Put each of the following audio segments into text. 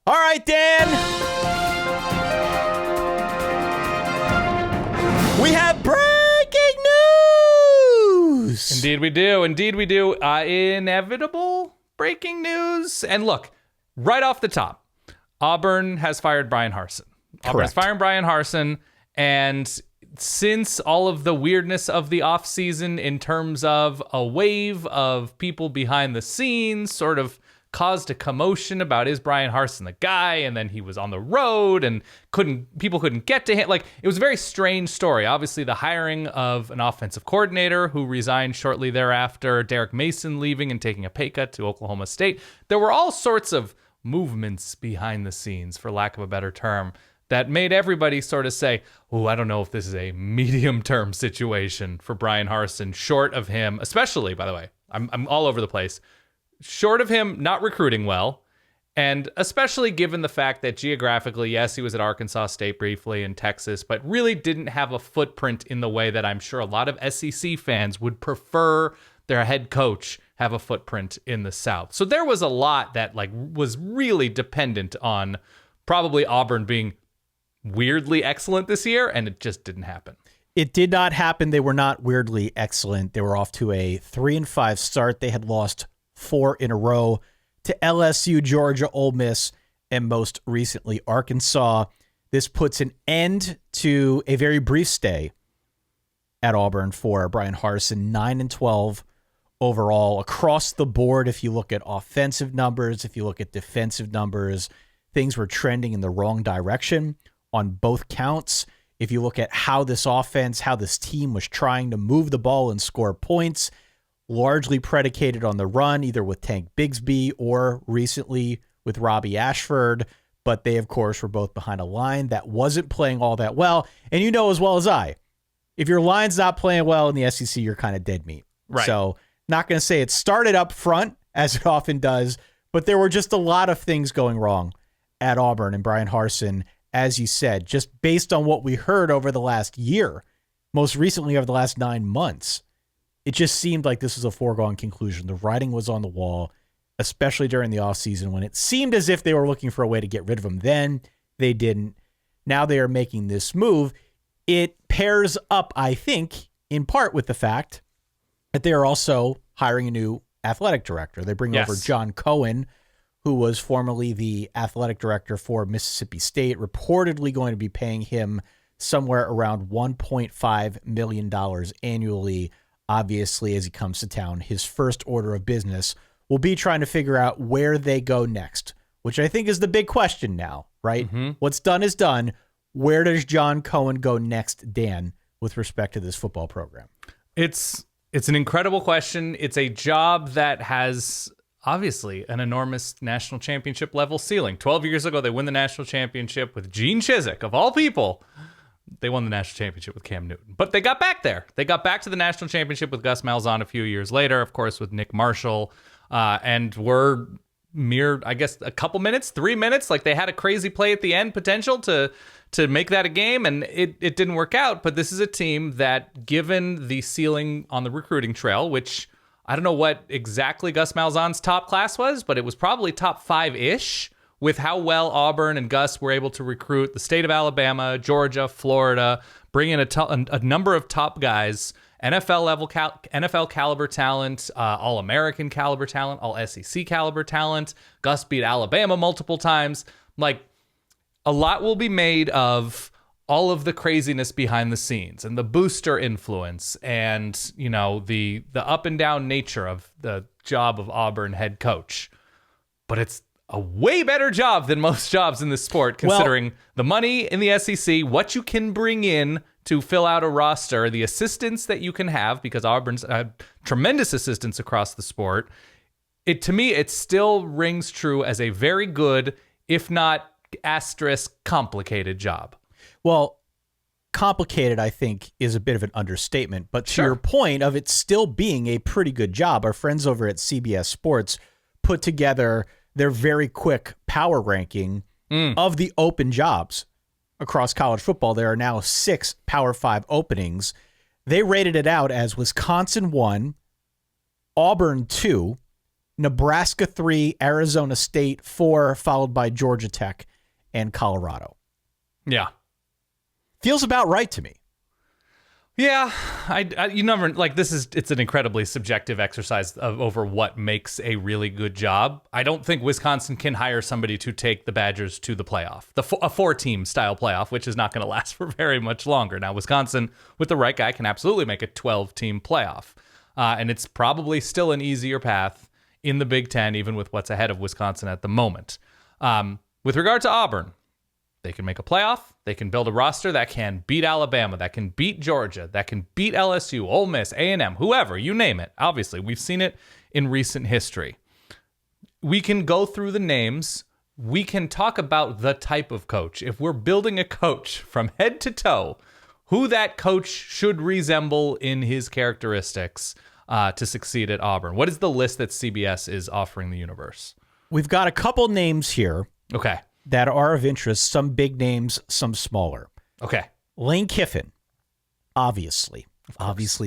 All right, Dan. We have breaking news. Indeed we do. Inevitable breaking news. And look, right off the top, Auburn has fired Bryan Harsin. Auburn's firing Bryan Harsin. And since all of the weirdness of the offseason in terms of a wave of people behind the scenes sort of caused a commotion about, is Bryan Harsin the guy? And then he was on the road and people couldn't get to him. Like, it was a very strange story. Obviously, the hiring of an offensive coordinator who resigned shortly thereafter, Derek Mason leaving and taking a pay cut to Oklahoma State. There were all sorts of movements behind the scenes, for lack of a better term, that made everybody sort of say, oh, I don't know if this is a medium-term situation for Bryan Harsin, short of him, especially, by the way, I'm all over the place, short of him not recruiting well, and especially given the fact that geographically, yes, he was at Arkansas State briefly and Texas, but really didn't have a footprint in the way that I'm sure a lot of SEC fans would prefer their head coach have a footprint in the South. So there was a lot that was really dependent on probably Auburn being weirdly excellent this year, and it just didn't happen. It did not happen. They were not weirdly excellent. They were off to a 3-5 start. They had lost 4 in a row to LSU, Georgia, Ole Miss, and most recently Arkansas. This puts an end to a very brief stay at Auburn for Bryan Harsin. 9-12 overall across the board. If you look at offensive numbers, if you look at defensive numbers, things were trending in the wrong direction on both counts. If you look at how this offense, how this team was trying to move the ball and score points, largely predicated on the run, either with Tank Bigsby or recently with Robbie Ashford. But they, of course, were both behind a line that wasn't playing all that well. And you know as well as I, if your line's not playing well in the SEC, you're kind of dead meat. Right. So not going to say it started up front, as it often does, but there were just a lot of things going wrong at Auburn. And Bryan Harsin, as you said, just based on what we heard over the last year, most recently over the last 9 months, it just seemed like this was a foregone conclusion. The writing was on the wall, especially during the offseason when it seemed as if they were looking for a way to get rid of him. Then they didn't. Now they are making this move. It pairs up, I think, in part with the fact that they are also hiring a new athletic director. They bring over John Cohen, who was formerly the athletic director for Mississippi State, reportedly going to be paying him somewhere around $1.5 million annually. Obviously, as he comes to town, his first order of business will be trying to figure out where they go next, which I think is the big question now, right? Mm-hmm. What's done is done. Where does John Cohen go next, Dan, with respect to this football program? It's an incredible question. It's a job that has obviously an enormous national championship level ceiling. 12 years ago, they win the national championship with Gene Chizik, of all people. They won the national championship with Cam Newton. But they got back there. They got back to the national championship with Gus Malzahn a few years later, of course, with Nick Marshall. And were mere, I guess, a couple minutes, 3 minutes. Like, they had a crazy play at the end potential to make that a game, and it didn't work out. But this is a team that, given the ceiling on the recruiting trail, which I don't know what exactly Gus Malzahn's top class was, but it was probably top 5-ish with how well Auburn and Gus were able to recruit the state of Alabama, Georgia, Florida, bring in a number of top guys, NFL caliber talent, All-American caliber talent, All SEC caliber talent. Gus beat Alabama multiple times. Like, a lot will be made of all of the craziness behind the scenes and the booster influence and, you know, the up and down nature of the job of Auburn head coach. But it's a way better job than most jobs in this sport, considering the money in the SEC, what you can bring in to fill out a roster, the assistants that you can have, because Auburn's had tremendous assistants across the sport. To me, it still rings true as a very good, if not asterisk, complicated job. Well, complicated, I think, is a bit of an understatement. But to your point of it still being a pretty good job, our friends over at CBS Sports put together their very quick power ranking of the open jobs across college football. There are now 6 Power 5 openings. They rated it out as Wisconsin 1, Auburn 2, Nebraska 3, Arizona State 4, followed by Georgia Tech and Colorado. Yeah. Feels about right to me. Yeah, you never it's an incredibly subjective exercise over what makes a really good job. I don't think Wisconsin can hire somebody to take the Badgers to the playoff, a 4-team style playoff, which is not going to last for very much longer. Now, Wisconsin, with the right guy, can absolutely make a 12-team playoff, and it's probably still an easier path in the Big Ten, even with what's ahead of Wisconsin at the moment. With regard to Auburn, they can make a playoff. They can build a roster that can beat Alabama, that can beat Georgia, that can beat LSU, Ole Miss, A&M, whoever, you name it. Obviously, we've seen it in recent history. We can go through the names. We can talk about the type of coach. If we're building a coach from head to toe, who that coach should resemble in his characteristics to succeed at Auburn. What is the list that CBS is offering the universe? We've got a couple names here. Okay. That are of interest, some big names, some smaller. Okay. Lane Kiffin, obviously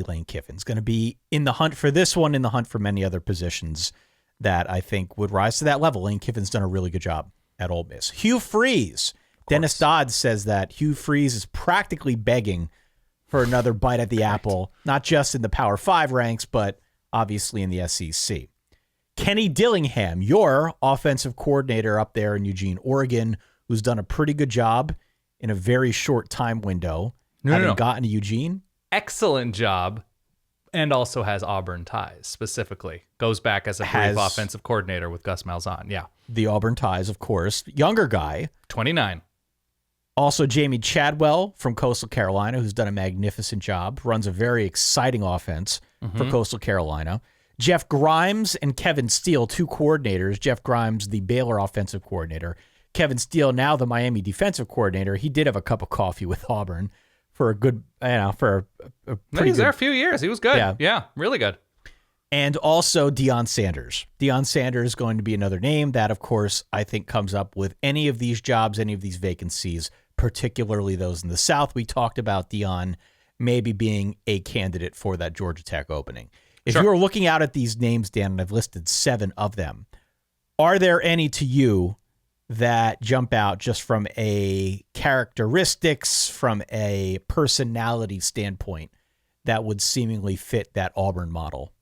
Lane Kiffin's going to be in the hunt for this one, in the hunt for many other positions that I think would rise to that level. Lane Kiffin's done a really good job at Ole Miss. Hugh Freeze. Dennis Dodd says that Hugh Freeze is practically begging for another bite at the apple, not just in the Power 5 ranks, but obviously in the SEC. Kenny Dillingham, your offensive coordinator up there in Eugene, Oregon, who's done a pretty good job in a very short time window, having gotten to Eugene. Excellent job, and also has Auburn ties, specifically. Goes back as a brief offensive coordinator with Gus Malzahn. Yeah. The Auburn ties, of course. Younger guy. 29. Also, Jamie Chadwell from Coastal Carolina, who's done a magnificent job, runs a very exciting offense for Coastal Carolina. Jeff Grimes and Kevin Steele, two coordinators. Jeff Grimes, the Baylor offensive coordinator. Kevin Steele, now the Miami defensive coordinator. He did have a cup of coffee with Auburn for a good, for a pretty He was there a few years. He was good. Yeah, really good. And also Deion Sanders. Deion Sanders is going to be another name that, of course, I think comes up with any of these jobs, any of these vacancies, particularly those in the South. We talked about Deion maybe being a candidate for that Georgia Tech opening. If you are looking out at these names, Dan, and I've listed 7 of them, are there any to you that jump out just from a characteristics, from a personality standpoint that would seemingly fit that Auburn model?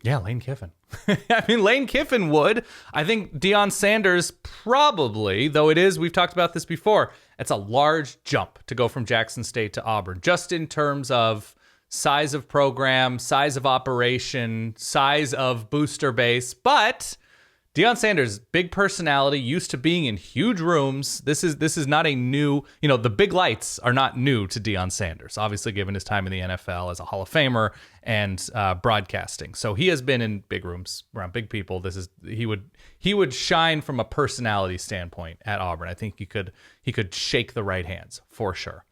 Yeah, Lane Kiffin. I mean, Lane Kiffin would. I think Deion Sanders probably, though it is, we've talked about this before, it's a large jump to go from Jackson State to Auburn, just in terms of size of program, size of operation, size of booster base. But Deion Sanders, big personality, used to being in huge rooms. This is not a new, the big lights are not new to Deion Sanders, obviously given his time in the NFL as a Hall of Famer and broadcasting. So he has been in big rooms around big people. He would shine from a personality standpoint at Auburn. I think he could shake the right hands for sure.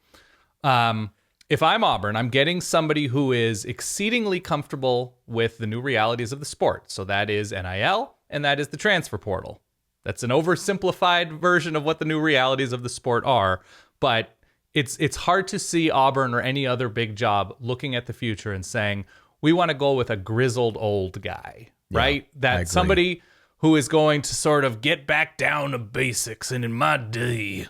If I'm Auburn, I'm getting somebody who is exceedingly comfortable with the new realities of the sport. So that is NIL, and that is the transfer portal. That's an oversimplified version of what the new realities of the sport are, but it's hard to see Auburn or any other big job looking at the future and saying, we want to go with a grizzled old guy, right? That somebody who is going to sort of get back down to basics and in my day.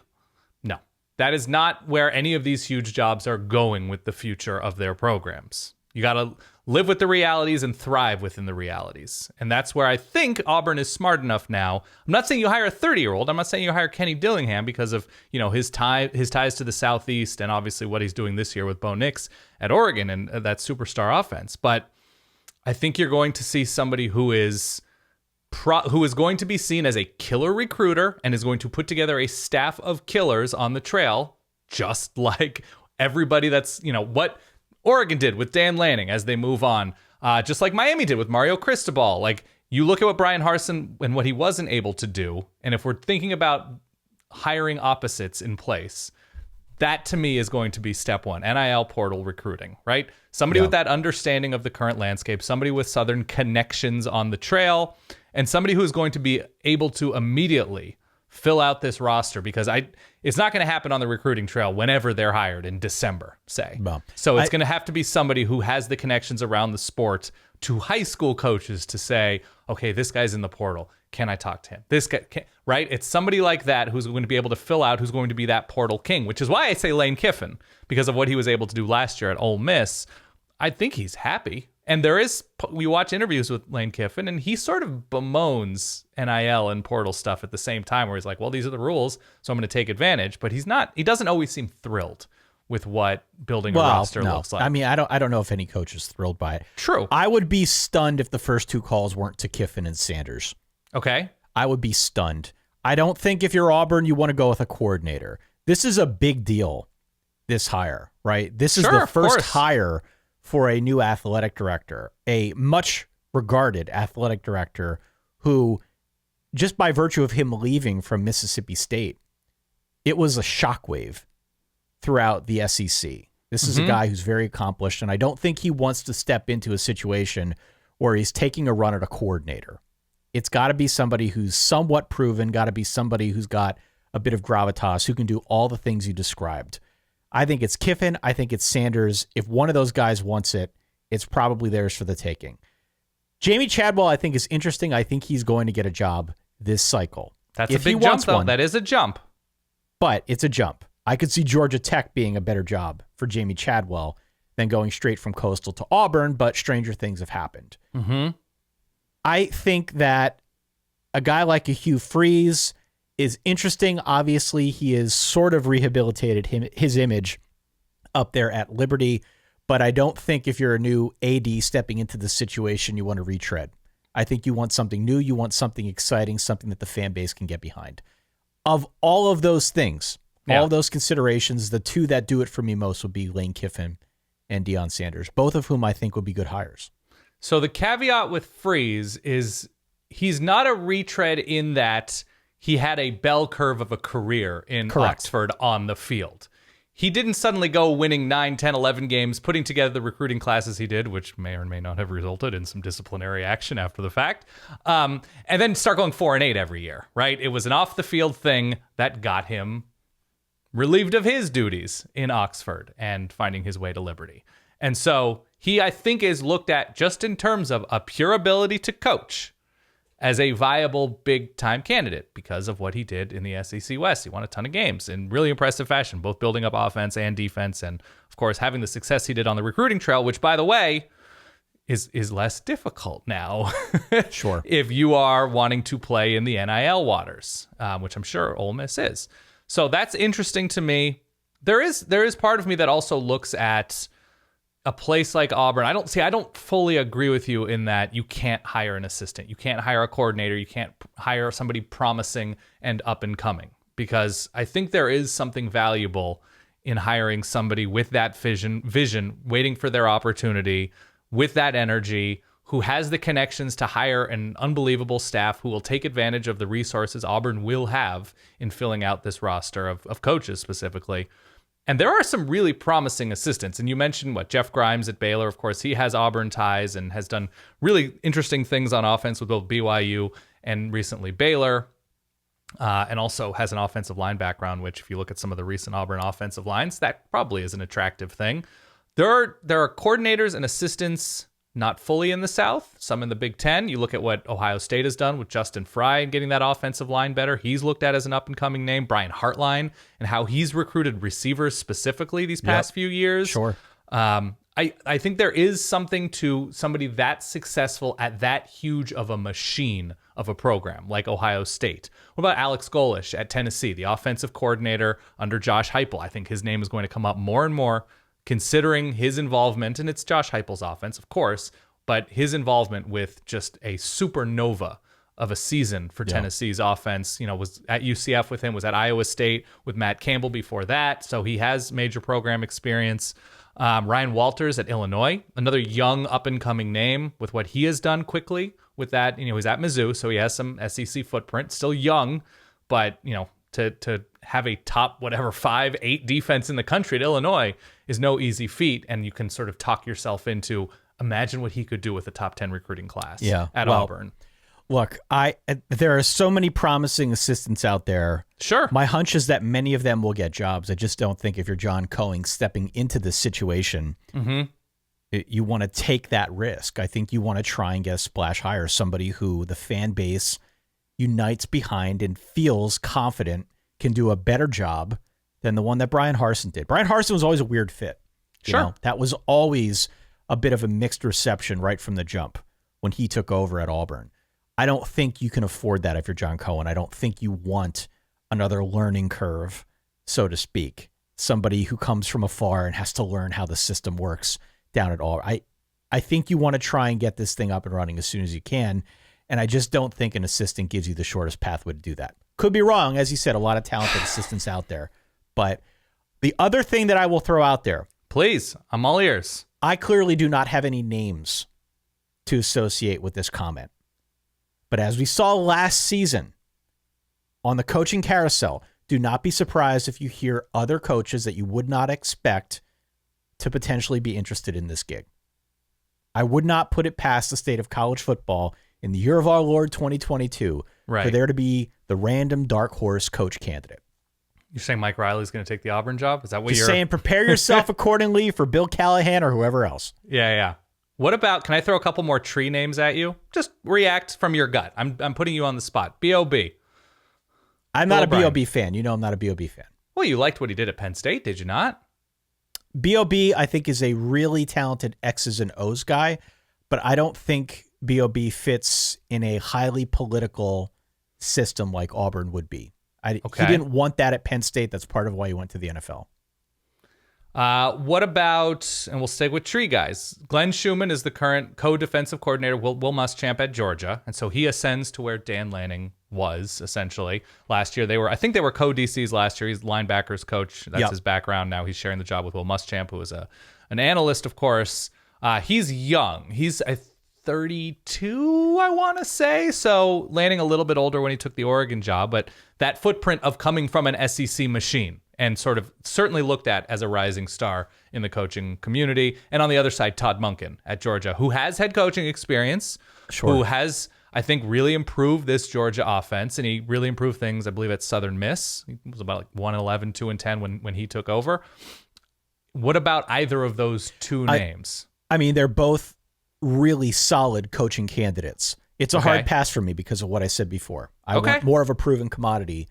No. That is not where any of these huge jobs are going with the future of their programs. You got to live with the realities and thrive within the realities. And that's where I think Auburn is smart enough now. I'm not saying you hire a 30-year-old. I'm not saying you hire Kenny Dillingham because of, his ties to the Southeast and obviously what he's doing this year with Bo Nix at Oregon and that superstar offense. But I think you're going to see somebody who is going to be seen as a killer recruiter and is going to put together a staff of killers on the trail, just like everybody that's, what Oregon did with Dan Lanning as they move on, just like Miami did with Mario Cristobal. Like, you look at what Bryan Harsin and what he wasn't able to do, and if we're thinking about hiring opposites in place, that to me is going to be step one, NIL portal recruiting, right? Somebody with that understanding of the current landscape, somebody with Southern connections on the trail, and somebody who is going to be able to immediately fill out this roster? Because it's not going to happen on the recruiting trail whenever they're hired in December, say. Well, so it's going to have to be somebody who has the connections around the sport to high school coaches to say, okay, this guy's in the portal. Can I talk to him? This guy, right? It's somebody like that who's going to be able to fill out, who's going to be that portal king, which is why I say Lane Kiffin, because of what he was able to do last year at Ole Miss. I think he's happy. And we watch interviews with Lane Kiffin, and he sort of bemoans NIL and portal stuff at the same time, where he's like, well, these are the rules, so I'm going to take advantage. But he doesn't always seem thrilled with what building a roster looks like. I mean, I don't know if any coach is thrilled by it. True. I would be stunned if the first 2 calls weren't to Kiffin and Sanders. Okay. I would be stunned. I don't think if you're Auburn, you want to go with a coordinator. This is a big deal, this hire, right? This is the first hire for a new athletic director, a much regarded athletic director who, just by virtue of him leaving from Mississippi State, it was a shockwave throughout the SEC. This is a guy who's very accomplished, and I don't think he wants to step into a situation where he's taking a run at a coordinator. It's got to be somebody who's somewhat proven, got to be somebody who's got a bit of gravitas, who can do all the things you described. I think it's Kiffin. I think it's Sanders. If one of those guys wants it, it's probably theirs for the taking. Jamie Chadwell, I think, is interesting. I think he's going to get a job this cycle. That's a big jump, though. That is a jump. But it's a jump. I could see Georgia Tech being a better job for Jamie Chadwell than going straight from Coastal to Auburn, but stranger things have happened. I think that a guy like a Hugh Freeze is interesting. Obviously, he has sort of rehabilitated his image up there at Liberty, but I don't think if you're a new AD stepping into the situation, you want to retread. I think you want something new. You want something exciting, something that the fan base can get behind. Of all of those things, all of those considerations, the 2 that do it for me most would be Lane Kiffin and Deion Sanders, both of whom I think would be good hires. So the caveat with Freeze is he's not a retread in that he had a bell curve of a career in Oxford on the field. He didn't suddenly go winning 9, 10, 11 games, putting together the recruiting classes he did, which may or may not have resulted in some disciplinary action after the fact, and then start going 4-8 every year, right? It was an off-the-field thing that got him relieved of his duties in Oxford and finding his way to Liberty. And so he, I think, is looked at just in terms of a pure ability to coach as a viable big-time candidate because of what he did in the SEC West. He won a ton of games in really impressive fashion, both building up offense and defense, and, of course, having the success he did on the recruiting trail, which, by the way, is less difficult now. Sure. If you are wanting to play in the NIL waters, which I'm sure Ole Miss is. So that's interesting to me. There is part of me that also looks at a place like Auburn. I don't fully agree with you in that you can't hire an assistant. You can't hire a coordinator. You can't hire somebody promising and up and coming, because I think there is something valuable in hiring somebody with that vision, waiting for their opportunity, with that energy, who has the connections to hire an unbelievable staff who will take advantage of the resources Auburn will have in filling out this roster of coaches specifically. And there are some really promising assistants. And you mentioned Jeff Grimes at Baylor. Of course, he has Auburn ties and has done really interesting things on offense with both BYU and recently Baylor. And also has an offensive line background, which if you look at some of the recent Auburn offensive lines, that probably is an attractive thing. There are coordinators and assistants not fully in the South, some in the Big Ten. You look at what Ohio State has done with Justin Fry and getting that offensive line better. He's looked at as an up-and-coming name. Bryan Harsin and how he's recruited receivers specifically these past few years. Sure. I think there is something to somebody that successful at that huge of a machine of a program like Ohio State. What about Alex Golesh at Tennessee, the offensive coordinator under Josh Heupel? I think his name is going to come up more and more, considering his involvement, and it's Josh Heupel's offense, of course, but his involvement with just a supernova of a season for Tennessee's offense. Was at UCF with him, was at Iowa State with Matt Campbell before that, so he has major program experience. Ryan Walters at Illinois, another young up-and-coming name with what he has done quickly with that. He's at Mizzou, so he has some SEC footprint, still young, but, to have a top 5-8 defense in the country at Illinois is no easy feat, and you can sort of talk yourself into imagine what he could do with a top 10 recruiting class at Auburn. Look, there are so many promising assistants out there. Sure. My hunch is that many of them will get jobs. I just don't think if you're John Cohen stepping into this situation, you want to take that risk. I think you want to try and get a splash hire, somebody who the fan base unites behind and feels confident can do a better job than the one that Bryan Harsin did. Bryan Harsin was always a weird fit. Sure. That was always a bit of a mixed reception right from the jump when he took over at Auburn. I don't think you can afford that if you're John Cohen. I don't think you want another learning curve, so to speak. Somebody who comes from afar and has to learn how the system works down at Auburn. I think you want to try and get this thing up and running as soon as you can, and I just don't think an assistant gives you the shortest pathway to do that. Could be wrong. As you said, a lot of talented assistants out there. But the other thing that I will throw out there. Please, I'm all ears. I clearly do not have any names to associate with this comment. But as we saw last season on the coaching carousel, do not be surprised if you hear other coaches that you would not expect to potentially be interested in this gig. I would not put it past the state of college football in the year of our Lord 2022 for there to be the random dark horse coach candidate. You're saying Mike Riley's going to take the Auburn job? Is that what you're saying? Prepare yourself accordingly for Bill Callahan or whoever else. Yeah. What about, can I throw a couple more tree names at you? Just react from your gut. I'm putting you on the spot. B.O.B. I'm not a B.O.B. fan. You know I'm not a B.O.B. fan. Well, you liked what he did at Penn State, did you not? B.O.B. I think is a really talented X's and O's guy, but I don't think B.O.B. fits in a highly political system like Auburn would be. He didn't want that at Penn State. That's part of why he went to the NFL. What about, and we'll stay with tree guys, Glenn Schumann is the current co-defensive coordinator, Will Muschamp at Georgia, and so he ascends to where Dan Lanning was, essentially. Last year, I think they were co-DCs last year. He's linebackers coach. That's his background. Now he's sharing the job with Will Muschamp, who is an analyst, of course. He's young. He's 32, I want to say. So Lanning a little bit older when he took the Oregon job, but that footprint of coming from an SEC machine and sort of certainly looked at as a rising star in the coaching community. And on the other side, Todd Monken at Georgia, who has head coaching experience, who has, I think, really improved this Georgia offense, and he really improved things, I believe, at Southern Miss. He was about like 1-11, 2-10 when he took over. What about either of those two names? I mean, they're both really solid coaching candidates. It's a hard pass for me because of what I said before. I want more of a proven commodity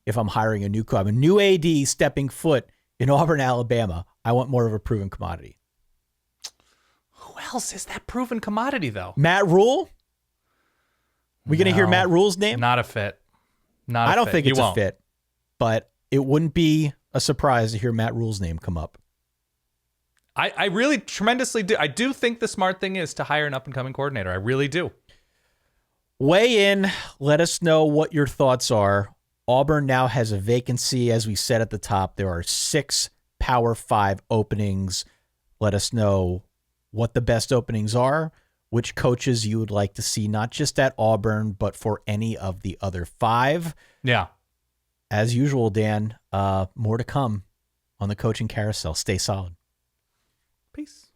if I'm hiring a new AD stepping foot in Auburn, Alabama. I want more of a proven commodity. Who else is that proven commodity, though? Matt Rule? We going to hear Matt Rule's name? Not a fit. I don't think it's a fit, but it wouldn't be a surprise to hear Matt Rule's name come up. I really tremendously do. I do think the smart thing is to hire an up-and-coming coordinator. I really do. Weigh in. Let us know what your thoughts are. Auburn now has a vacancy. As we said at the top, there are 6 Power 5 openings. Let us know what the best openings are, which coaches you would like to see, not just at Auburn, but for any of the other 5. Yeah. As usual, Dan, more to come on the coaching carousel. Stay solid. Peace.